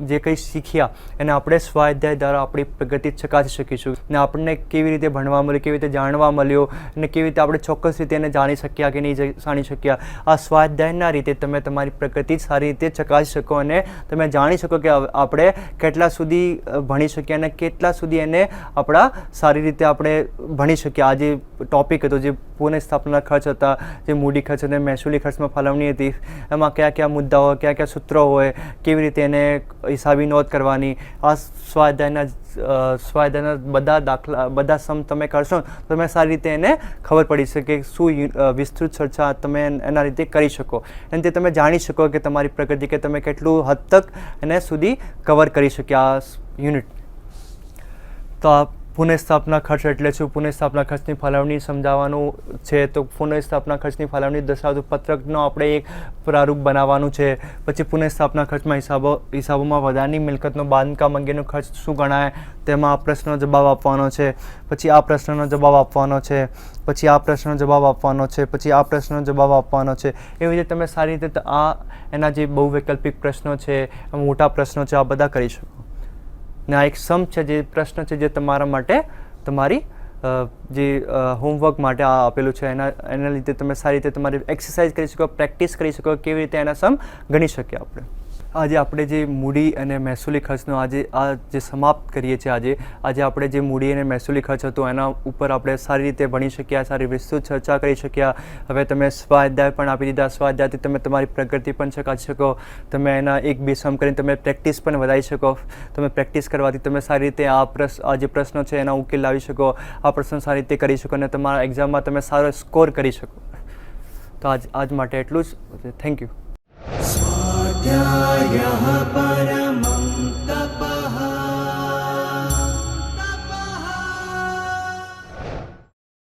જે કંઈ શીખ્યા એને આપણે સ્વાધ્યાય દ્વારા આપણી પ્રગતિ ચકાસી શકીશું. ને આપણને કેવી રીતે ભણવા મળ્યું, કેવી રીતે જાણવા મળ્યો અને કેવી રીતે આપણે ચોક્કસ રીતે એને જાણી શક્યા કે નહીં જાણી શક્યા. આ સ્વાધ્યાયના રીતે તમે તમારી પ્રગતિ સારી રીતે ચકાસી શકો અને તમે જાણી શકો કે આપણે કેટલા સુધી ભણી શક્યા અને કેટલા સુધી એને આપણા સારી રીતે આપણે ભણી શક્યા. આ જે ટોપિક હતો જે પુનઃસ્થાપના ખર્ચ હતા, જે મૂડી ખર્ચ અને મહેસૂલી ખર્ચમાં ફાળવણી હતી, એમાં કયા કયા મુદ્દાઓ કયા કયા સૂત્રો હોય, કેવી રીતે એને હિસાબી નોંધ કરવાની, આ સ્વાધ્યાયના બધા દાખલા બધા સમ તમે કરશો તો તમે સારી રીતે એને ખબર પડી શકે શું વિસ્તૃત ચર્ચા તમે એના રીતે કરી શકો અને તે તમે જાણી શકો કે તમારી પ્રગતિ કે તમે કેટલું હદ તક એને સુધી કવર કરી શક્યા આ યુનિટ. તો આ પુનઃસ્થાપના ખર્ચ એટલે શું, પુનઃસ્થાપના ખર્ચની ફાળવણી સમજાવવાનું છે. તો પુનઃસ્થાપના ખર્ચની ફાળવણી દર્શાવતું પત્રકનો આપણે એક પ્રારૂપ બનાવવાનું છે. પછી પુનઃસ્થાપના ખર્ચમાં હિસાબોમાં વધારાની મિલકતનો બાંધકામ અંગેનો ખર્ચ શું ગણાય તેમાં આ પ્રશ્નનો જવાબ આપવાનો છે. પછી આ પ્રશ્નનો જવાબ આપવાનો છે. પછી આ પ્રશ્નનો જવાબ આપવાનો છે. પછી આ પ્રશ્નનો જવાબ આપવાનો છે. એવી રીતે તમે સારી રીતે આ એના જે બહુવૈકલ્પિક પ્રશ્નો છે, મોટા પ્રશ્નો છે, આ બધા કરી શકો. ને આ એક સમ છે જે પ્રશ્ન છે જે તમારા માટે તમારી જે હોમવર્ક માટે આ આપેલું છે એના લીધે તમે સારી રીતે તમારી એક્સરસાઇઝ કરી શકો, પ્રેક્ટિસ કરી શકો કેવી રીતે એના સમ ગણી શકીએ આપણે. આજે આપણે જે મૂડી અને મહેસૂલી ખર્ચનો આ જે સમાપ્ત કરીએ છીએ આજે આપણે જે મૂડી અને મહેસૂલી ખર્ચ હતો એના ઉપર આપણે સારી રીતે ભણી શક્યા, સારી વિસ્તૃત ચર્ચા કરી શક્યા. હવે તમે સ્વાધ્યાય પણ આપી દીધા, સ્વાધ્યાયથી તમે તમારી પ્રગતિ પણ ચકાસી શકો, તમે એના 1-2 સમ કરીને તમે પ્રેક્ટિસ પણ વધારી શકો. તમે પ્રેક્ટિસ કરવાથી તમે સારી રીતે આ જે પ્રશ્નો છે એના ઉકેલ લાવી શકો, આ પ્રશ્નો સારી રીતે કરી શકો અને તમારા એક્ઝામમાં તમે સારો સ્કોર કરી શકો. તો આજ માટે એટલું જ. Thank you. स्वाध्यायः परः